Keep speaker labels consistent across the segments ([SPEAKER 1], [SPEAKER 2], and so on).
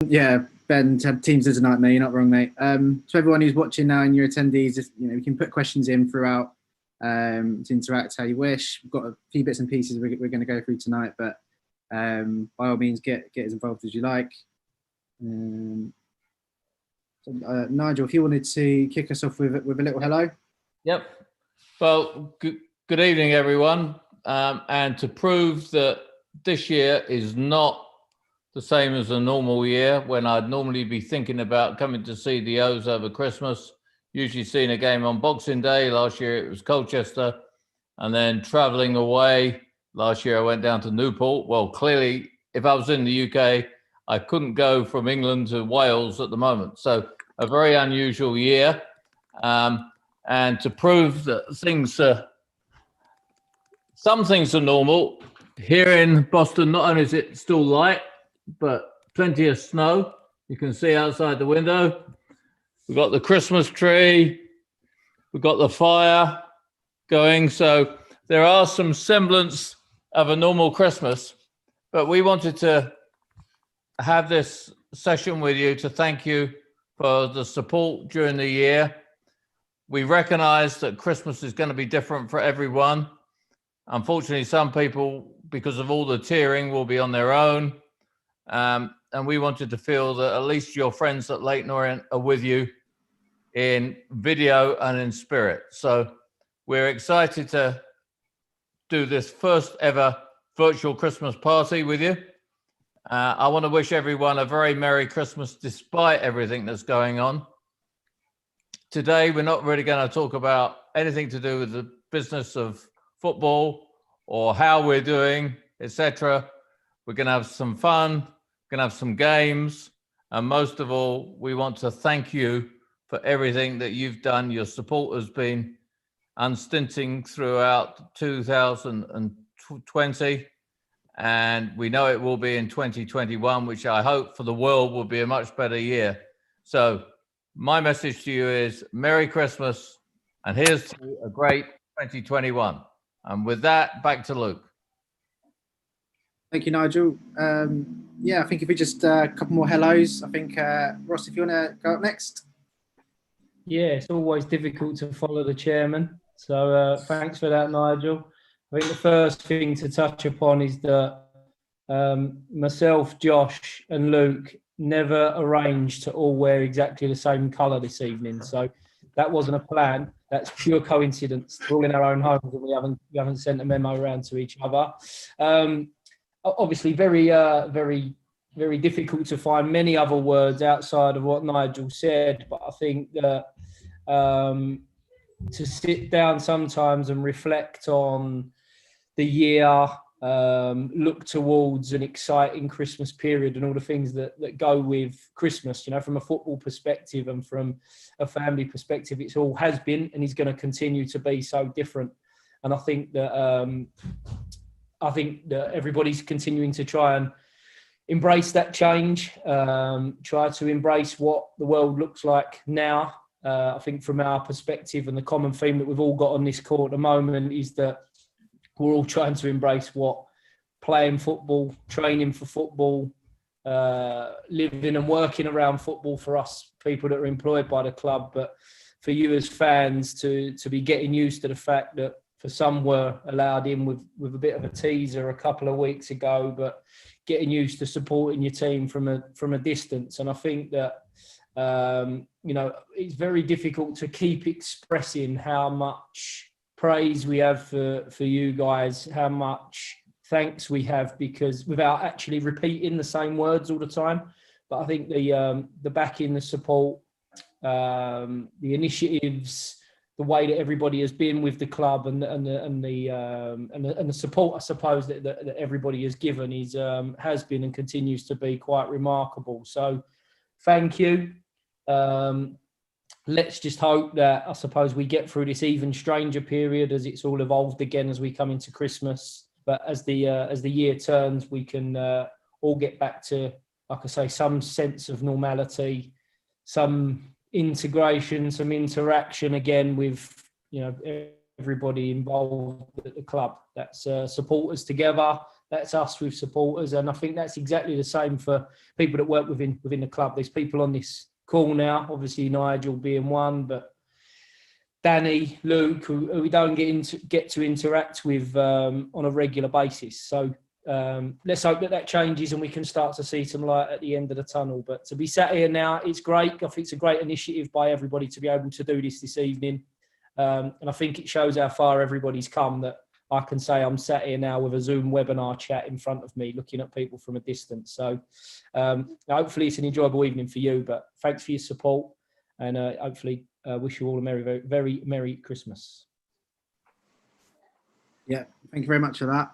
[SPEAKER 1] Yeah, Ben, Teams is a nightmare. You're not wrong, mate. So everyone who's watching now and your attendees, just, you can put questions in throughout to interact how you wish. We've got a few bits and pieces we're going to go through tonight, but by all means, get as involved as you like. Nigel, if you wanted to kick us off with a little hello.
[SPEAKER 2] Yep. Well, good evening, everyone. And to prove that this year is not the same as a normal year, when I'd normally be thinking about coming to see the O's over Christmas, usually seeing a game on Boxing Day. Last year it was Colchester, and then traveling away. Last year I went down to Newport. Well, clearly, if I was in the UK, I couldn't go from England to Wales at the moment. So a very unusual year. And to prove that some things are normal, here in Boston, not only is it still light, but plenty of snow. You can see outside the window. We've got the Christmas tree. We've got the fire going. So there are some semblance of a normal Christmas. But we wanted to have this session with you to thank you for the support during the year. We recognize that Christmas is going to be different for everyone. Unfortunately, some people, because of all the tiering, will be on their own. And we wanted to feel that at least your friends at Leyton Orient are with you in video and in spirit. So we're excited to do this first ever virtual Christmas party with you. I want to wish everyone a very Merry Christmas despite everything that's going on. Today, we're not really going to talk about anything to do with the business of football or how we're doing, etc. We're going to have some fun, we're going to have some games, and most of all, we want to thank you for everything that you've done. Your support has been unstinting throughout 2020, and we know it will be in 2021, which I hope for the world will be a much better year. So my message to you is Merry Christmas, and here's to a great 2021. And with that, back to Luke.
[SPEAKER 1] Thank you, Nigel. I think if we just a couple more hellos, I think, Ross, if you want to go up next.
[SPEAKER 3] Yeah, it's always difficult to follow the chairman. So thanks for that, Nigel. I think the first thing to touch upon is that myself, Josh and Luke never arranged to all wear exactly the same colour this evening. So that wasn't a plan. That's pure coincidence. We're all in our own homes and we haven't sent a memo around to each other. Obviously, very difficult to find many other words outside of what Nigel said. But I think that to sit down sometimes and reflect on the year, look towards an exciting Christmas period and all the things that go with Christmas, from a football perspective and from a family perspective, it's all has been and is going to continue to be so different. And I think that everybody's continuing to try and embrace that change, try to embrace what the world looks like now. I think from our perspective, and the common theme that we've all got on this call at the moment is that we're all trying to embrace what playing football, training for football, living and working around football for us people that are employed by the club, but for you as fans to be getting used to the fact that for some were allowed in with a bit of a teaser a couple of weeks ago, but getting used to supporting your team from a distance. And I think that it's very difficult to keep expressing how much praise we have for you guys, how much thanks we have, because without actually repeating the same words all the time. But I think the backing, the support, the initiatives, the way that everybody has been with the club and the support, I suppose, that everybody has given has been and continues to be quite remarkable. So thank you. Let's just hope that, I suppose, we get through this even stranger period as it's all evolved again as we come into Christmas. But as the year turns, we can all get back to, like I say, some sense of normality, some integration, some interaction again with everybody involved at the club. That's supporters together, That's us with supporters, and I think that's exactly the same for people that work within the club. There's people on this call now, obviously Nigel being one, but Danny, Luke, who we don't get to interact with on a regular basis. So let's hope that changes and we can start to see some light at the end of the tunnel. But to be sat here now, it's great. I think it's a great initiative by everybody to be able to do this evening. And I think it shows how far everybody's come, that I can say I'm sat here now with a Zoom webinar chat in front of me, looking at people from a distance. So hopefully it's an enjoyable evening for you, but thanks for your support, and hopefully wish you all a very, very Merry Christmas.
[SPEAKER 1] Yeah, thank you very much for that.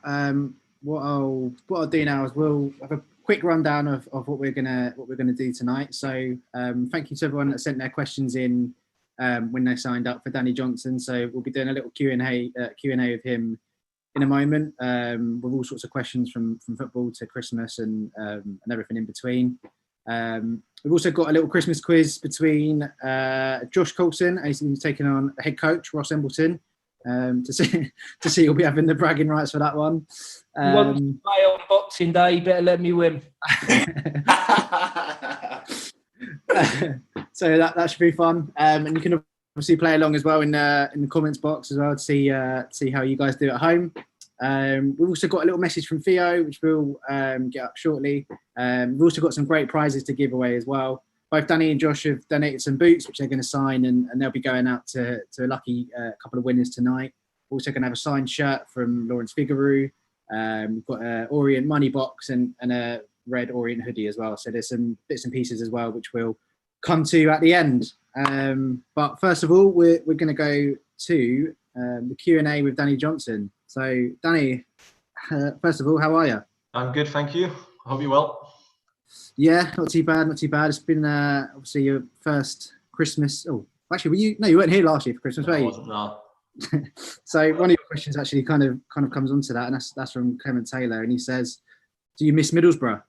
[SPEAKER 1] What I'll do now is we'll have a quick rundown of what we're gonna do tonight. So thank you to everyone that sent their questions in when they signed up for Danny Johnson. So we'll be doing a little Q&A with him in a moment, with all sorts of questions from football to Christmas and everything in between. We've also got a little Christmas quiz between Josh Coulson, who's taking on head coach Ross Embleton, to see who'll be having the bragging rights for that one.
[SPEAKER 3] You want to play on Boxing Day, you better let me win.
[SPEAKER 1] So that should be fun, and you can obviously play along as well in the comments box as well to see how you guys do at home. We've also got a little message from Theo, which we'll get up shortly. We've also got some great prizes to give away as well. Both Danny and Josh have donated some boots, which they're going to sign, and they'll be going out to a lucky couple of winners tonight. We're also going to have a signed shirt from Lawrence Figueroa. We've got an Orient money box and a red Orient hoodie as well. So there's some bits and pieces as well, which we'll come to at the end. But first of all, we're going to go to the Q&A with Danny Johnson. So Danny, first of all, how are you?
[SPEAKER 4] I'm good, thank you. I hope you're well.
[SPEAKER 1] Yeah, not too bad. It's been obviously your first Christmas. Oh, actually, you weren't here last year for Christmas, were you?
[SPEAKER 4] I wasn't, no.
[SPEAKER 1] So one of your questions actually kind of comes onto that, and that's from Clement Taylor, and he says, "Do you miss Middlesbrough?"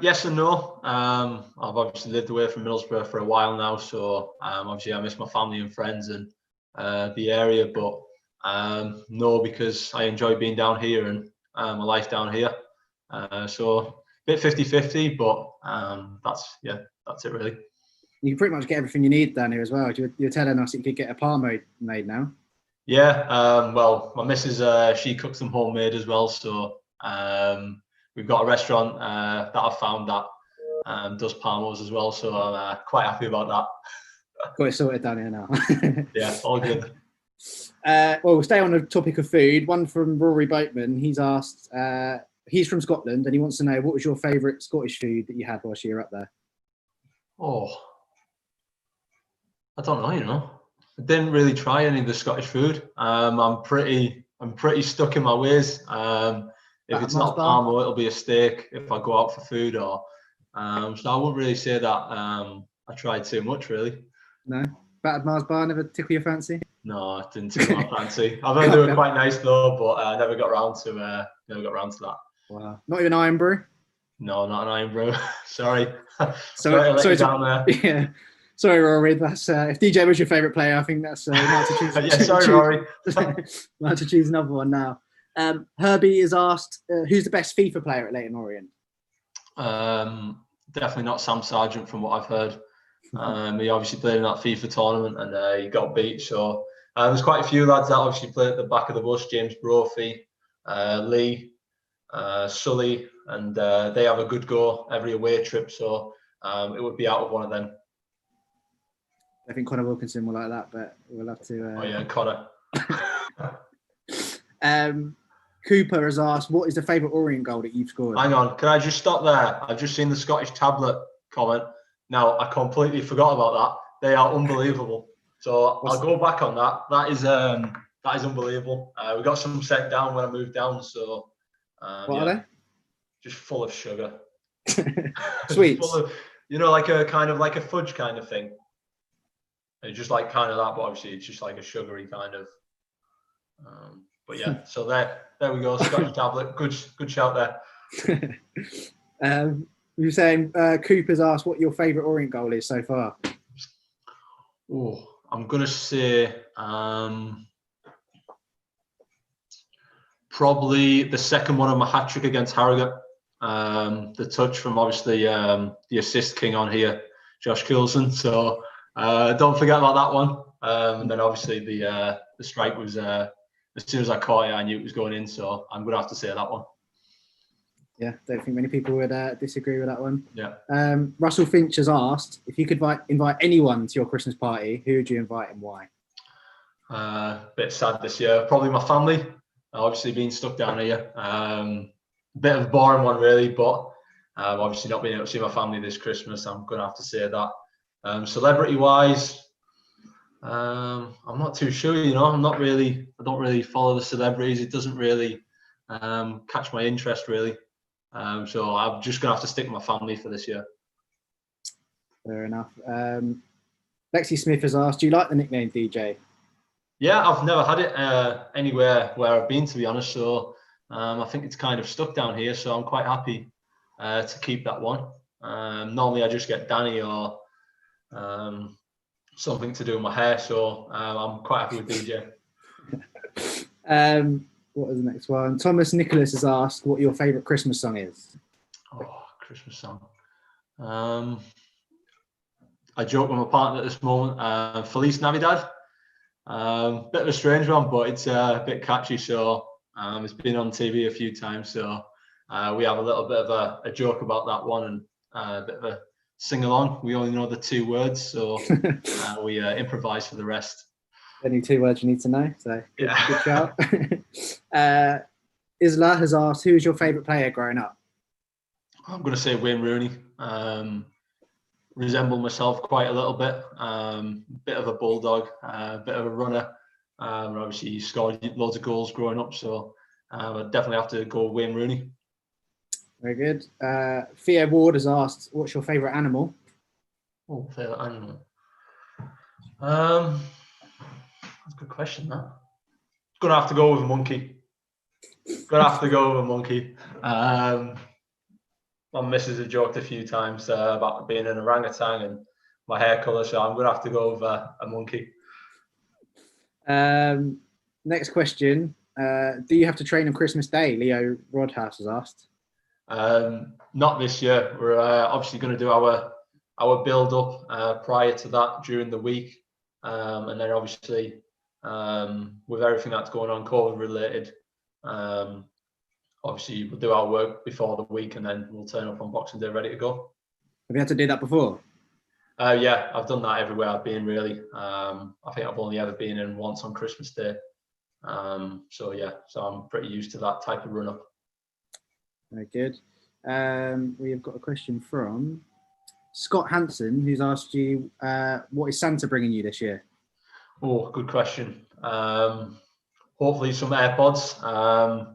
[SPEAKER 4] Yes and no. I've obviously lived away from Middlesbrough for a while now, so obviously I miss my family and friends and the area, but no, because I enjoy being down here and my life down here. So a bit 50-50, but that's it really.
[SPEAKER 1] You can pretty much get everything you need down here as well. You're telling us that you could get a parmo made now.
[SPEAKER 4] Yeah, well, my missus, she cooks them homemade as well, so we've got a restaurant that I've found that does parmos as well, so I'm quite happy about that.
[SPEAKER 1] Got it sorted down here now.
[SPEAKER 4] Yeah, all good.
[SPEAKER 1] Well, we'll stay on the topic of food. One from Rory Boatman. He's asked, he's from Scotland and he wants to know, what was your favourite Scottish food that you had whilst you were up there?
[SPEAKER 4] Oh, I don't know, I didn't really try any of the Scottish food. I'm pretty stuck in my ways. If it's not parmo, it'll be a steak if I go out for food, or so I wouldn't really say that I tried too much, really.
[SPEAKER 1] No? Battered Mars bar never tickle your fancy?
[SPEAKER 4] No, it didn't tickle my fancy. I've heard they were quite nice though, but I never got around to that. Wow.
[SPEAKER 1] Not even Iron Brew?
[SPEAKER 4] No, not an Iron Brew. Sorry.
[SPEAKER 1] Sorry
[SPEAKER 4] down there.
[SPEAKER 1] Yeah. Sorry, Rory. That's if DJ was your favourite player, I think that's might have to choose.
[SPEAKER 4] Yeah, sorry, Rory.
[SPEAKER 1] Might have to choose another one now. Herbie is asked, who's the best FIFA player at Leyton Orient?
[SPEAKER 4] Definitely not Sam Sargent, from what I've heard. He obviously played in that FIFA tournament and he got beat. So there's quite a few lads that obviously played at the back of the bus. James Brophy, Lee, Sully, and they have a good go every away trip. So it would be out of one of them.
[SPEAKER 1] I think Connor Wilkinson will like that, but we'll have to.
[SPEAKER 4] Oh yeah, Connor.
[SPEAKER 1] Cooper has asked, what is the favourite Orient goal that you've scored?
[SPEAKER 4] Hang on, can I just stop there? I've just seen the Scottish tablet comment. Now, I completely forgot about that. They are unbelievable. So I'll go back on that. That is unbelievable. We got some sent down when I moved down. So
[SPEAKER 1] what are they?
[SPEAKER 4] Just full of sugar.
[SPEAKER 1] Sweets.
[SPEAKER 4] Full of, like a fudge kind of thing. It's just like kind of that, but obviously it's just like a sugary kind of. But yeah, so there we go. Scottish tablet. Good shout there.
[SPEAKER 1] You're saying Cooper's asked what your favourite Orient goal is so far.
[SPEAKER 4] Oh, I'm gonna say Probably the second one of my hat trick against Harrogate. The touch from obviously the assist king on here, Josh Coulson. So don't forget about that one. And then obviously the strike was as soon as I caught it, I knew it was going in. So I'm gonna have to say that one.
[SPEAKER 1] Yeah, don't think many people would disagree with that one.
[SPEAKER 4] Yeah.
[SPEAKER 1] Russell Finch has asked if you could invite anyone to your Christmas party, who would you invite and why?
[SPEAKER 4] Bit sad this year. Probably my family. Obviously being stuck down here. Bit of a boring one really, but obviously not being able to see my family this Christmas, I'm going to have to say that. Celebrity-wise, I'm not too sure. I don't really follow the celebrities. It doesn't really catch my interest really. So I'm just going to have to stick with my family for this year.
[SPEAKER 1] Fair enough. Lexi Smith has asked, do you like the nickname DJ?
[SPEAKER 4] Yeah, I've never had it anywhere where I've been, to be honest. So I think it's kind of stuck down here. So I'm quite happy to keep that one. Normally I just get Danny or something to do with my hair. So I'm quite happy with DJ.
[SPEAKER 1] What was the next one? Thomas Nicholas has asked what your favourite Christmas song is.
[SPEAKER 4] Oh, Christmas song. I joke with my partner at this moment. Feliz Navidad. Bit of a strange one, but it's a bit catchy. So it's been on TV a few times. So we have a little bit of a joke about that one and a bit of a sing along. We only know the 2 words, so we improvise for the rest.
[SPEAKER 1] Only 2 words you need to know. So good,
[SPEAKER 4] Yeah.
[SPEAKER 1] good shout. Isla has asked, who is your favourite player growing up?
[SPEAKER 4] I'm going to say Wayne Rooney. Resemble myself quite a little bit. Bit of a bulldog, bit of a runner. Obviously, he scored loads of goals growing up, so I'd definitely have to go with Wayne Rooney.
[SPEAKER 1] Very good. Theo Ward has asked, what's your favourite animal?
[SPEAKER 4] Oh, favourite animal. That's a good question, that. Going to have to go with a monkey. My missus has joked a few times about being an orangutan and my hair colour, so I'm going to have to go with a monkey.
[SPEAKER 1] Next question. Do you have to train on Christmas Day? Leo Rodhouse has asked.
[SPEAKER 4] Not this year. We're obviously going to do our build-up prior to that during the week. And then obviously with everything that's going on COVID-related, obviously we'll do our work before the week and then we'll turn up on Boxing Day ready to go.
[SPEAKER 1] Have you had to do that before?
[SPEAKER 4] Yeah, I've done that everywhere I've been really. I think I've only ever been in once on Christmas Day. So I'm pretty used to that type of run-up.
[SPEAKER 1] Very good. We have got a question from Scott Hansen, who's asked you, what is Santa bringing you this year?
[SPEAKER 4] Oh, good question. Hopefully some AirPods.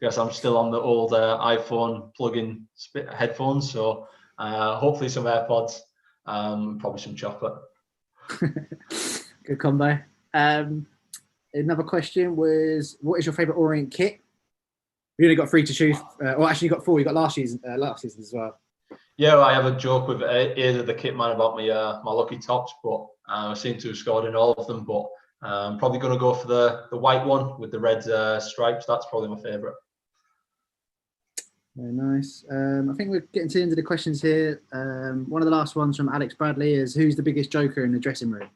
[SPEAKER 4] Because I'm still on the old iPhone plug-in headphones, so hopefully some AirPods, probably some chocolate.
[SPEAKER 1] Good combo. Another question was, what is your favourite Orient kit? You only got 3 to choose. Or actually, you got 4. You got last season as well.
[SPEAKER 4] Yeah, well, I have a joke with either the kit man about my lucky tops, but I seem to have scored in all of them. But I'm probably going to go for the white one with the red stripes. That's probably my favourite.
[SPEAKER 1] Very nice. I think we're getting to the end of the questions here. One of the last ones from Alex Bradley is, who's the biggest joker in the dressing room?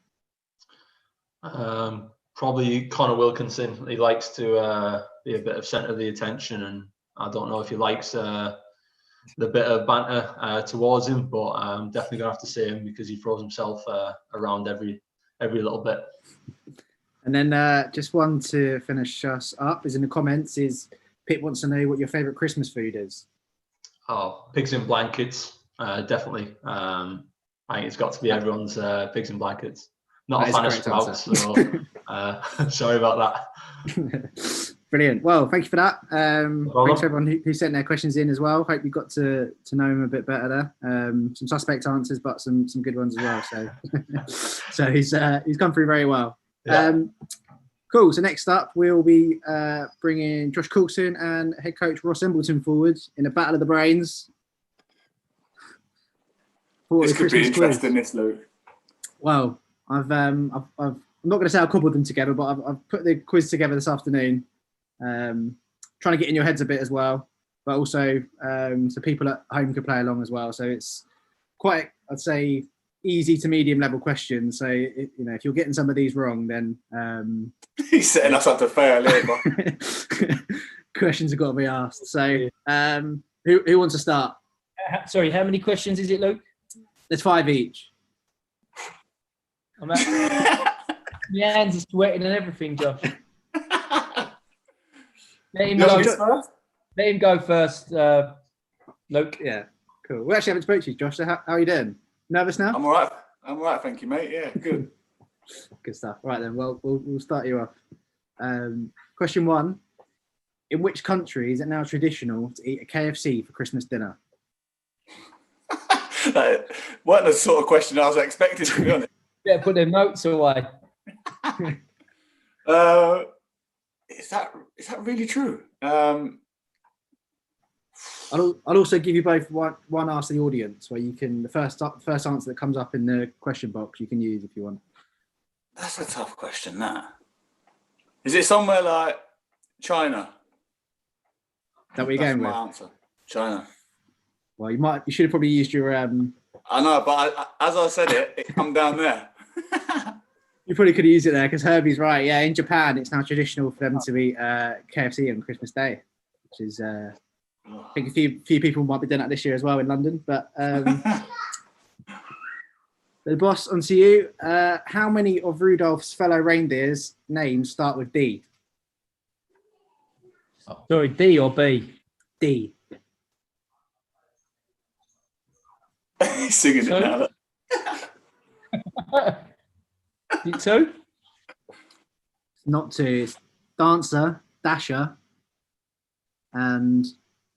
[SPEAKER 4] Probably Connor Wilkinson. He likes to be a bit of centre of the attention, and I don't know if he likes the bit of banter towards him, but I'm definitely going to have to say him because he throws himself around every little bit. And
[SPEAKER 1] then just one to finish us up is in the comments is, Pip wants to know what your favourite Christmas food is.
[SPEAKER 4] Oh, pigs in blankets, definitely. I think it's got to be everyone's pigs in blankets. Not a fan of sprouts, so sorry about that.
[SPEAKER 1] Brilliant. Well, thank you for that. Thanks to everyone who sent their questions in as well. Hope you got to know him a bit better there. Some suspect answers, but some good ones as well. So so he's come through very well.
[SPEAKER 4] Yeah.
[SPEAKER 1] Cool. So next up, we'll be bringing Josh Coulson and head coach Ross Embleton forward in a battle of the brains.
[SPEAKER 5] This could be interesting, this, Luke.
[SPEAKER 1] Well, I'm not going to say I cobbled them together, but I've put the quiz together this afternoon. trying to get in your heads a bit as well, but also so people at home can play along as well. So it's quite, I'd say, easy to medium level questions. So if you're getting some of these wrong, then
[SPEAKER 5] he's setting us up to fail here.
[SPEAKER 1] Questions have got to be asked. So who wants to start?
[SPEAKER 3] Sorry, how many questions is it, Luke?
[SPEAKER 1] There's 5 each.
[SPEAKER 3] My hands are sweating and everything, Josh. Let him go first, Luke.
[SPEAKER 1] Yeah, cool. We actually haven't spoken to you, Josh. So how are you doing? Nervous now?
[SPEAKER 5] I'm all right, thank you, mate. Yeah, good.
[SPEAKER 1] Good stuff. Right then, well, we'll start you off. Question 1. In which country is it now traditional to eat a KFC for Christmas dinner?
[SPEAKER 5] That wasn't the sort of question I was expecting, to be honest.
[SPEAKER 3] Yeah, put their notes away.
[SPEAKER 5] Is that really true?
[SPEAKER 1] I'll also give you both one ask the audience, where you can the first answer that comes up in the question box you can use if you want.
[SPEAKER 5] That's a tough question. That is it somewhere like China?
[SPEAKER 1] Is that what you're going with?
[SPEAKER 5] My answer. China.
[SPEAKER 1] Well, you should have probably used your.
[SPEAKER 5] I know, but as I said it come down there.
[SPEAKER 1] You probably could have used it there because Herbie's right. Yeah, in Japan, it's now traditional for them to eat KFC on Christmas Day, which is. I think a few people might be doing that this year as well in London. But the boss, onto you. How many of Rudolph's fellow reindeers' names start with D?
[SPEAKER 3] Sorry, D or B?
[SPEAKER 1] D.
[SPEAKER 5] He's singing it now.
[SPEAKER 3] You 2?
[SPEAKER 1] Not 2. It's Dancer, Dasher, and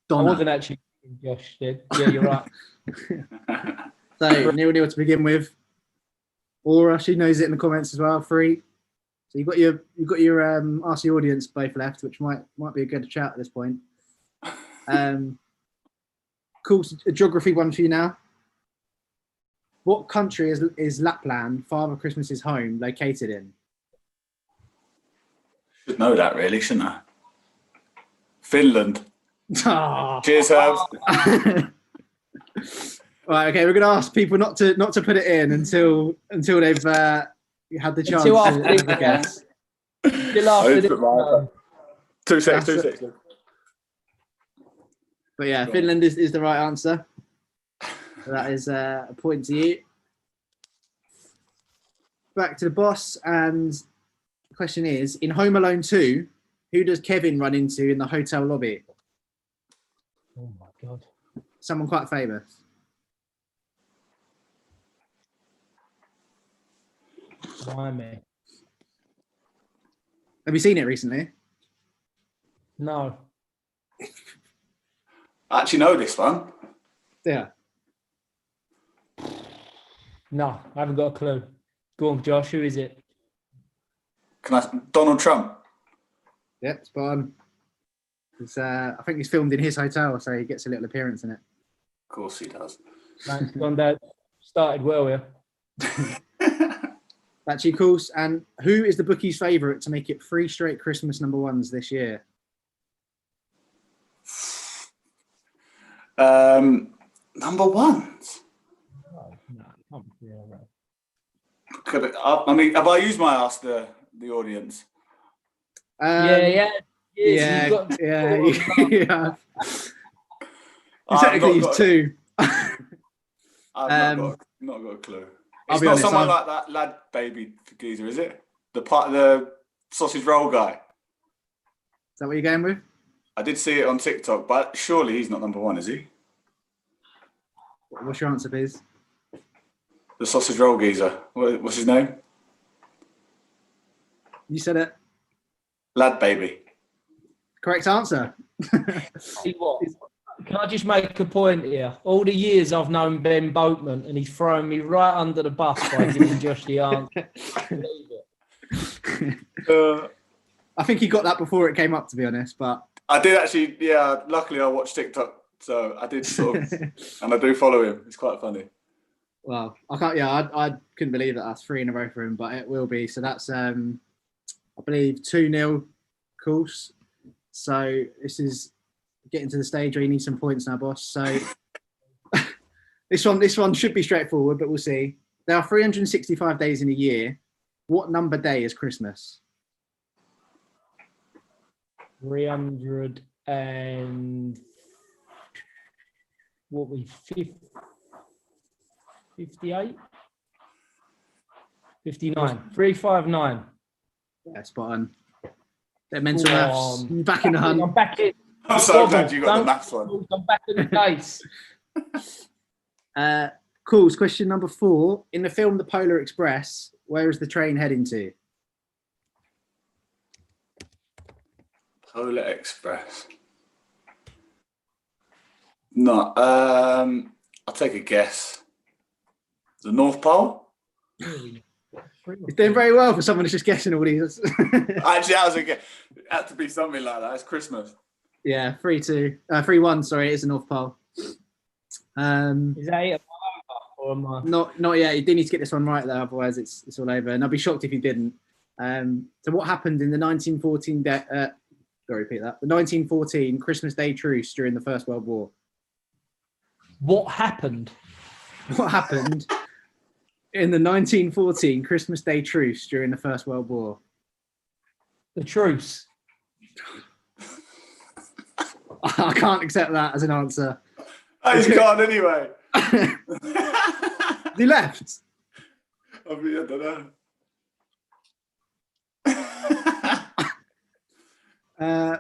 [SPEAKER 1] Donna.
[SPEAKER 3] I wasn't actually. Josh did. Yeah, you're right.
[SPEAKER 1] So 0-0 to begin with. Aura, she knows it in the comments as well. 3. So you've got your ask the audience both left, which might be a good chat at this point. Cool. A geography one for you now. What country is Lapland, Father Christmas's home, located in?
[SPEAKER 5] Should know that, really, shouldn't I? Finland.
[SPEAKER 1] Oh.
[SPEAKER 5] Cheers, Herbs.
[SPEAKER 1] Right, okay, we're going to ask people not to put it in until they've had the chance
[SPEAKER 3] Until
[SPEAKER 1] to
[SPEAKER 3] after
[SPEAKER 1] have a guess.
[SPEAKER 3] Till after this,
[SPEAKER 5] 2 seconds.
[SPEAKER 1] But yeah, Finland is the right answer. So that is a point to you. Back to the boss, and the question is, in Home Alone 2, who does Kevin run into in the hotel lobby?
[SPEAKER 3] oh my God.
[SPEAKER 1] Someone quite famous.
[SPEAKER 3] Blimey.
[SPEAKER 1] Have you seen it recently?
[SPEAKER 3] No.
[SPEAKER 5] I actually know this one.
[SPEAKER 1] Yeah.
[SPEAKER 3] No, I haven't got a clue. Go on, Josh, who is it?
[SPEAKER 5] Donald Trump.
[SPEAKER 1] Yep, spot on. I think he's filmed in his hotel, so he gets a little appearance in it.
[SPEAKER 5] Of course he does.
[SPEAKER 3] Thanks, Granddad. Started well here.
[SPEAKER 1] Actually, cool. And who is the bookies' favourite to make it 3 straight Christmas #1s this year?
[SPEAKER 5] Number ones.
[SPEAKER 3] No, yeah, right.
[SPEAKER 5] I mean, have I used my ask the audience?
[SPEAKER 3] Yeah.
[SPEAKER 1] Yeah. You technically used 2.
[SPEAKER 5] I've not got a clue.
[SPEAKER 1] I'll
[SPEAKER 5] It's
[SPEAKER 1] be
[SPEAKER 5] not
[SPEAKER 1] honest,
[SPEAKER 5] someone like that lad baby geezer, is it? The sausage roll guy.
[SPEAKER 1] Is that what you're going with?
[SPEAKER 5] I did see it on TikTok, but surely he's not number 1, is he?
[SPEAKER 1] What's your answer, please?
[SPEAKER 5] The sausage roll geezer. What's his name?
[SPEAKER 1] You said it.
[SPEAKER 5] Lad baby.
[SPEAKER 1] Correct answer.
[SPEAKER 3] See what? Can I just make a point here? All the years I've known Ben Boatman, and he's thrown me right under the bus by giving Josh the answer.
[SPEAKER 1] I think he got that before it came up, to be honest. But
[SPEAKER 5] I did actually. Yeah. Luckily, I watched TikTok, so I did sort of, and I do follow him. It's quite funny.
[SPEAKER 1] Well, I can't. Yeah, I couldn't believe that that's 3 in a row for him, but it will be. So that's, I believe, 2-0 course. So this is getting to the stage where you need some points now, boss. So this one should be straightforward, but we'll see. There are 365 days in a year. What number day is Christmas?
[SPEAKER 3] 300 and what we 58, 59, 359.
[SPEAKER 1] Yeah, spot on. They're mental maths. Back in the hunt.
[SPEAKER 3] I'm back in.
[SPEAKER 5] I'm so glad you got the maths one.
[SPEAKER 3] I'm back in the case.
[SPEAKER 1] Cool. So question number 4. In the film The Polar Express, where is the train heading to?
[SPEAKER 5] Polar Express. No, I'll take a guess. The North Pole?
[SPEAKER 1] It's doing very well for someone who's just guessing all these.
[SPEAKER 5] Actually, that was a guess. It had to be something like that. It's Christmas.
[SPEAKER 1] Yeah, 3-1. Sorry, it is the North Pole.
[SPEAKER 3] Is that it? Or am I?
[SPEAKER 1] Not yet. You do need to get this one right, though. Otherwise, it's all over. And I'd be shocked if you didn't. So, what happened in the 1914? Repeat that. The 1914 Christmas Day truce during the First World War.
[SPEAKER 3] What happened?
[SPEAKER 1] What happened in the 1914 Christmas Day truce during the First World War?
[SPEAKER 3] The truce.
[SPEAKER 1] I can't accept that as an answer.
[SPEAKER 5] He's gone anyway.
[SPEAKER 1] He left.
[SPEAKER 5] I mean, I don't know.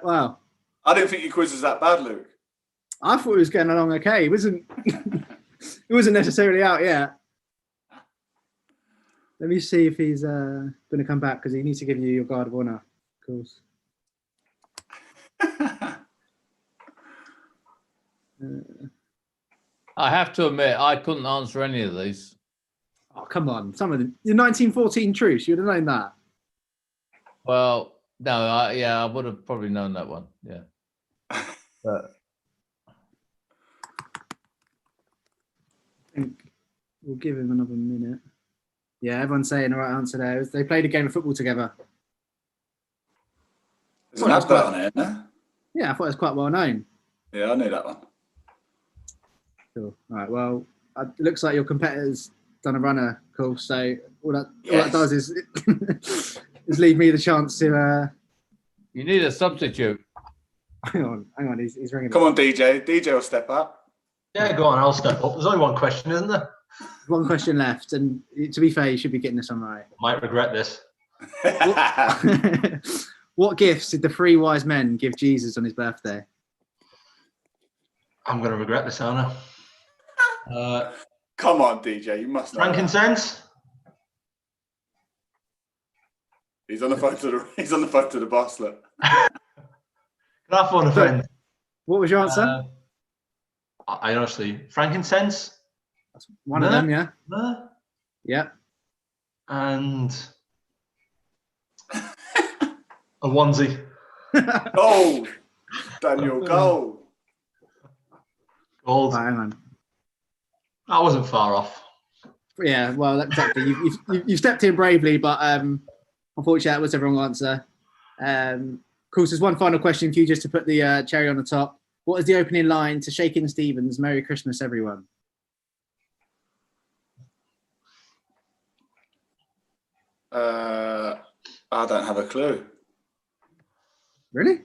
[SPEAKER 1] Well,
[SPEAKER 5] I didn't think your quiz was that bad, Luke.
[SPEAKER 1] I thought it was going along okay. It wasn't necessarily out yet. Let me see if he's going to come back because he needs to give you your guard of honor, of course.
[SPEAKER 2] I have to admit, I couldn't answer any of these.
[SPEAKER 1] Oh, come on. Some of them. The 1914 truce, you would have known that.
[SPEAKER 2] Well, no, I would have probably known that one. Yeah. But
[SPEAKER 1] I think we'll give him another minute. Yeah, everyone's saying the right answer there. They played a game of football together.
[SPEAKER 5] There's an advert on it, isn't there?
[SPEAKER 1] Yeah, I thought it was quite well known.
[SPEAKER 5] Yeah, I knew that one.
[SPEAKER 1] Cool. All right, well, it looks like your competitor's done a runner, cool. So all that does is leave me the chance to...
[SPEAKER 2] you need a substitute.
[SPEAKER 1] Hang on, he's ringing.
[SPEAKER 5] Come on, DJ. DJ will step up.
[SPEAKER 4] Yeah, go on, I'll step up. There's only one question, isn't there?
[SPEAKER 1] One question left, and to be fair, you should be getting this one right.
[SPEAKER 4] Might regret this.
[SPEAKER 1] What gifts did the 3 wise men give Jesus on his birthday?
[SPEAKER 4] I'm going to regret this, aren't I?
[SPEAKER 5] Come on, DJ. You must know.
[SPEAKER 4] Frankincense?
[SPEAKER 5] He's on the phone to the boss. Look.
[SPEAKER 4] Can I phone a friend?
[SPEAKER 1] What was your answer?
[SPEAKER 4] I honestly, frankincense?
[SPEAKER 1] That's one of them, yeah. Yeah.
[SPEAKER 4] And a onesie.
[SPEAKER 5] Gold. Daniel, gold.
[SPEAKER 4] Gold.
[SPEAKER 1] Right, hang on.
[SPEAKER 4] I wasn't far off.
[SPEAKER 1] Yeah, well, exactly. You've stepped in bravely, but unfortunately, that was the wrong answer. Of course, there's one final question for you just to put the cherry on the top. What is the opening line to Shakin' Stevens' Merry Christmas, Everyone?
[SPEAKER 5] I don't have a clue.
[SPEAKER 1] Really?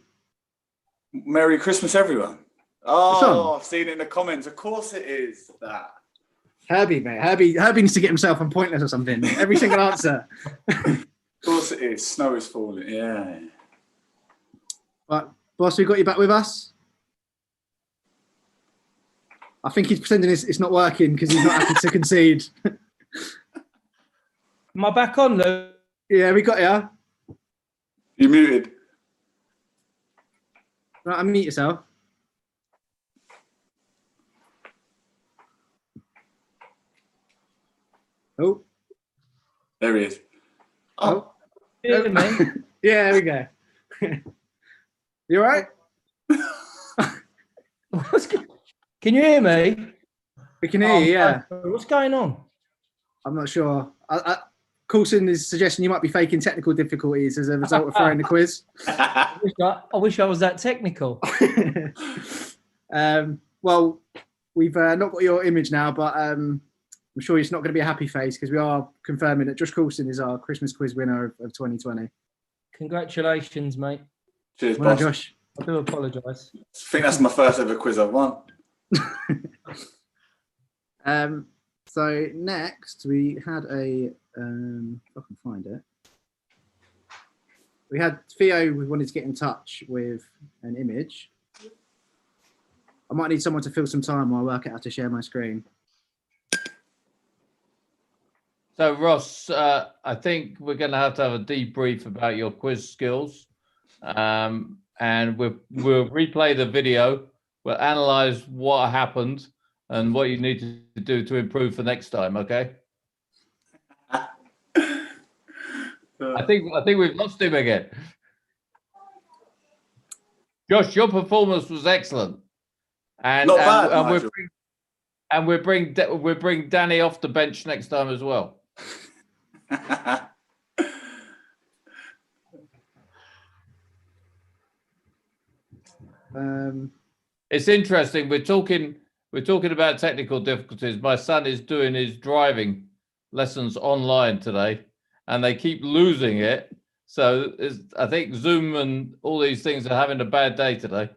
[SPEAKER 5] Merry Christmas, everyone. Oh, I've seen it in the comments. Of course it is that.
[SPEAKER 1] Herbie, mate. Herbie needs to get himself on Pointless or something. Every single answer.
[SPEAKER 5] Of course it is. Snow is falling. Yeah.
[SPEAKER 1] Right, boss, we got you back with us? I think he's pretending it's not working because he's not happy to concede.
[SPEAKER 3] Am I back on, Lou?
[SPEAKER 1] Yeah, we got you.
[SPEAKER 5] You muted.
[SPEAKER 1] Right, unmute yourself. Oh.
[SPEAKER 5] There he is.
[SPEAKER 1] Oh.
[SPEAKER 3] Hear me?
[SPEAKER 1] Yeah, there we go. You all right?
[SPEAKER 3] Can you hear me?
[SPEAKER 1] We can hear you, yeah.
[SPEAKER 3] What's going on?
[SPEAKER 1] I'm not sure. Coulson is suggesting you might be faking technical difficulties as a result of throwing the quiz.
[SPEAKER 3] I wish I was that technical.
[SPEAKER 1] Well, we've not got your image now, but I'm sure it's not going to be a happy face because we are confirming that Josh Coulson is our Christmas quiz winner of 2020.
[SPEAKER 3] Congratulations, mate.
[SPEAKER 5] Cheers,
[SPEAKER 1] Well
[SPEAKER 5] boss.
[SPEAKER 1] done, Josh.
[SPEAKER 3] I do apologise.
[SPEAKER 5] I think that's my first ever quiz I've won.
[SPEAKER 1] So next we had a, if I can find it. We had Theo who wanted to get in touch with an image. I might need someone to fill some time while I work out how to share my screen.
[SPEAKER 2] So Ross, I think we're going to have a debrief about your quiz skills, and we'll replay the video. We'll analyse what happened and what you need to do to improve for next time. Okay. I think we've lost him again. Josh, your performance was excellent, and
[SPEAKER 5] Not bad,
[SPEAKER 2] we'll bring Danny off the bench next time as well. It's interesting. We're talking about technical difficulties. My son is doing his driving lessons online today, and they keep losing it. So I think Zoom and all these things are having a bad day today.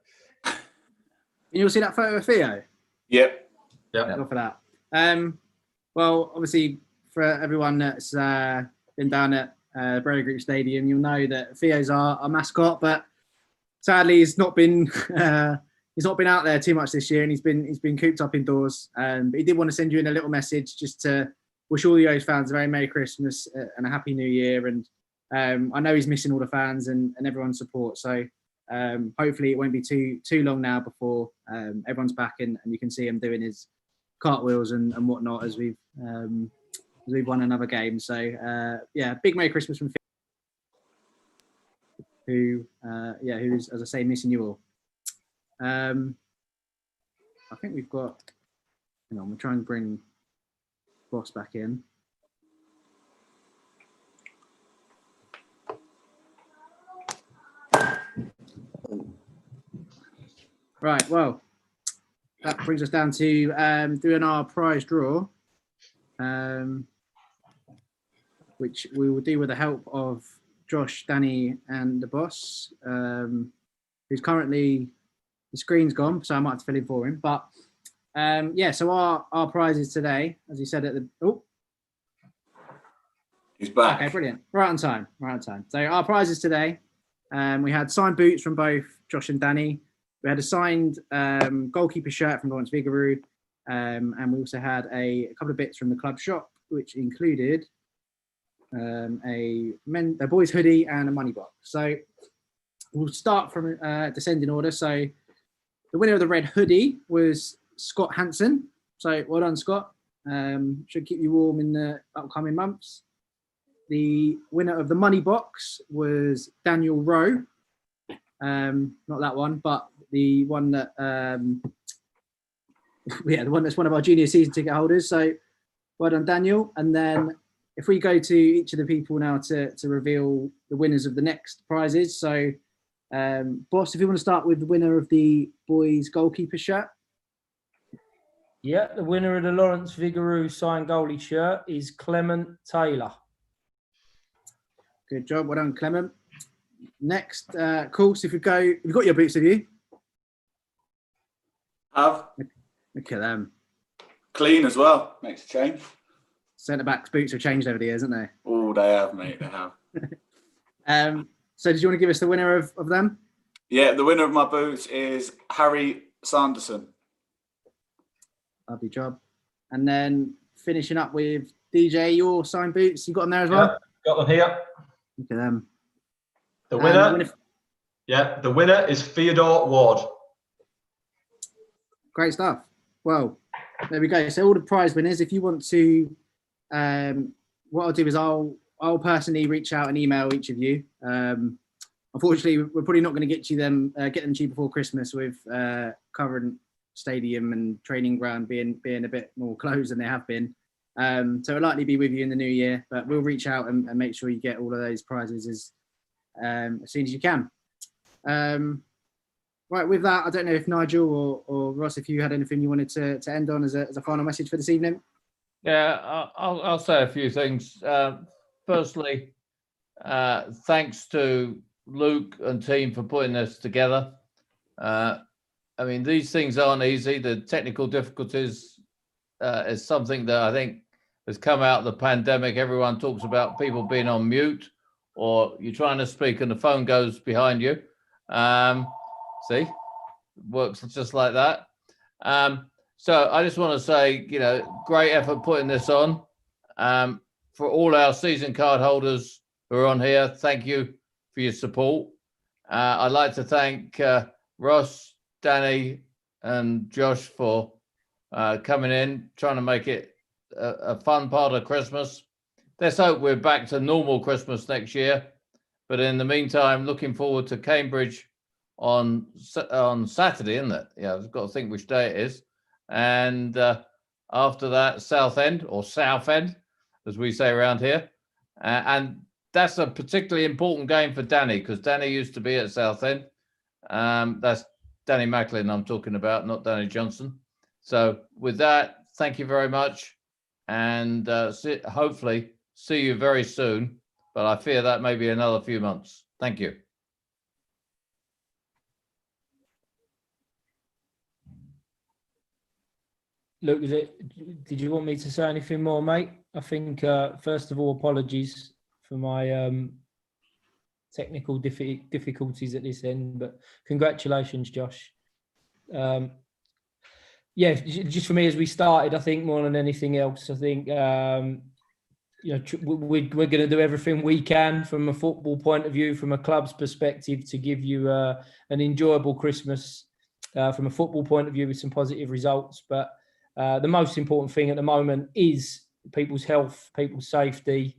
[SPEAKER 1] You'll see that photo of Theo?
[SPEAKER 5] Yep.
[SPEAKER 4] Yeah.
[SPEAKER 1] For that. Well, obviously, for everyone that's been down at Borough Group Stadium, you'll know that Theo's our mascot, but sadly, he's not been out there too much this year, and he's been cooped up indoors. But he did want to send you in a little message just to wish all the O's fans a very Merry Christmas and a Happy New Year. And I know he's missing all the fans and everyone's support. So hopefully it won't be too long now before everyone's back and you can see him doing his cartwheels and whatnot as we've won another game. So big Merry Christmas from Phil, who's, as I say, missing you all. I think we've got. Hang on, we'll try and bring Boss back in. Right, well, that brings us down to doing our prize draw, which we will do with the help of Josh, Danny, and the boss, who's currently, the screen's gone, so I might have to fill in for him. But so our prizes today, as he said at the,
[SPEAKER 5] He's back.
[SPEAKER 1] Okay, brilliant. Right on time. So our prizes today, we had signed boots from both Josh and Danny. We had a signed goalkeeper shirt from Lawrence Vigaroo, and we also had a couple of bits from the club shop, which included a boys hoodie and a money box. So we'll start from descending order. So the winner of the red hoodie was Scott Hansen. So well done, Scott. Should keep you warm in the upcoming months. The winner of the money box was Daniel Rowe. Not that one, but the one that the one that's one of our junior season ticket holders. So well done, Daniel. And then if we go to each of the people now to reveal the winners of the next prizes. So Boss, if you want to start with the winner of the boys goalkeeper shirt.
[SPEAKER 3] Yeah, the winner of the Lawrence Vigaroo signed goalie shirt is Clement Taylor.
[SPEAKER 1] Good job, well done, Clement. Next course, if you go, you've got your boots, have you?
[SPEAKER 5] Have.
[SPEAKER 1] Look at them.
[SPEAKER 5] Clean as well. Makes a change.
[SPEAKER 1] Centre backs' boots have changed over the years, haven't they?
[SPEAKER 5] Oh, they have, mate. They have.
[SPEAKER 1] So did you want to give us the winner of them?
[SPEAKER 5] Yeah, the winner of my boots is Harry Sanderson.
[SPEAKER 1] Lovely job. And then finishing up with DJ, your signed boots, you got them there as well?
[SPEAKER 4] Got them here.
[SPEAKER 1] Look at them.
[SPEAKER 4] The winner, the winner is Theodore Ward.
[SPEAKER 1] Great stuff. Well, there we go. So all the prize winners, if you want to, what I'll do is I'll personally reach out and email each of you. Unfortunately, we're probably not going to get them to you before Christmas with current stadium and training ground being a bit more closed than they have been. So it'll likely be with you in the new year, but we'll reach out and make sure you get all of those prizes as soon as you can. Right, with that, I don't know if Nigel or Ross, if you had anything you wanted to end on as a final message for this evening.
[SPEAKER 2] Yeah, I'll say a few things. Firstly, thanks to Luke and team for putting this together. I mean, these things aren't easy. The technical difficulties is something that I think has come out of the pandemic. Everyone talks about people being on mute, or you're trying to speak and the phone goes behind you. See, works just like that. So I just want to say, great effort putting this on. For all our season card holders who are on here, thank you for your support. I'd like to thank Ross, Danny, and Josh for coming in, trying to make it a fun part of Christmas. Let's hope we're back to normal Christmas next year. But in the meantime, looking forward to Cambridge on Saturday, isn't it? Yeah, I've got to think which day it is. And after that, Southend, as we say around here. And that's a particularly important game for Danny, because Danny used to be at Southend. That's Danny Macklin I'm talking about, not Danny Johnson. So with that, thank you very much. And hopefully see you very soon. But I fear that may be another few months. Thank you.
[SPEAKER 3] Luke, did you want me to say anything more, mate? I think, first of all, apologies for my technical difficulties at this end, but congratulations, Josh. Yeah, just for me, as we started, I think more than anything else, I think, we're going to do everything we can from a football point of view, from a club's perspective, to give you an enjoyable Christmas from a football point of view with some positive results. But the most important thing at the moment is people's health, people's safety,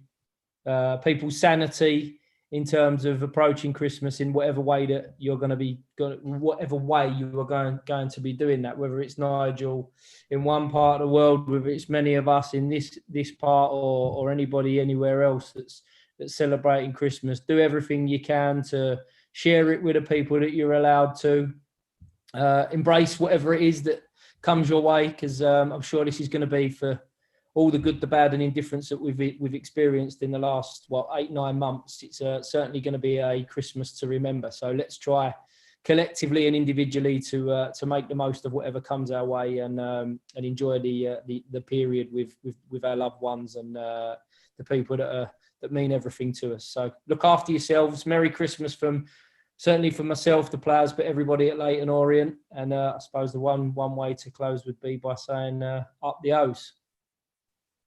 [SPEAKER 3] people's sanity in terms of approaching Christmas in whatever way that you're going to be, whatever way you are going to be doing that, whether it's Nigel in one part of the world, whether it's many of us in this part, or anybody anywhere else that's celebrating Christmas. Do everything you can to share it with the people that you're allowed to. Embrace whatever it is that comes your way, because I'm sure this is going to be, for all the good, the bad and indifference that we've experienced in the last 8-9 months, it's certainly going to be a Christmas to remember. So let's try collectively and individually to make the most of whatever comes our way, and enjoy the period with our loved ones and the people that mean everything to us. So look after yourselves. Merry Christmas certainly for myself, the players, but everybody at Leyton Orient. And I suppose the one way to close would be by saying up the O's.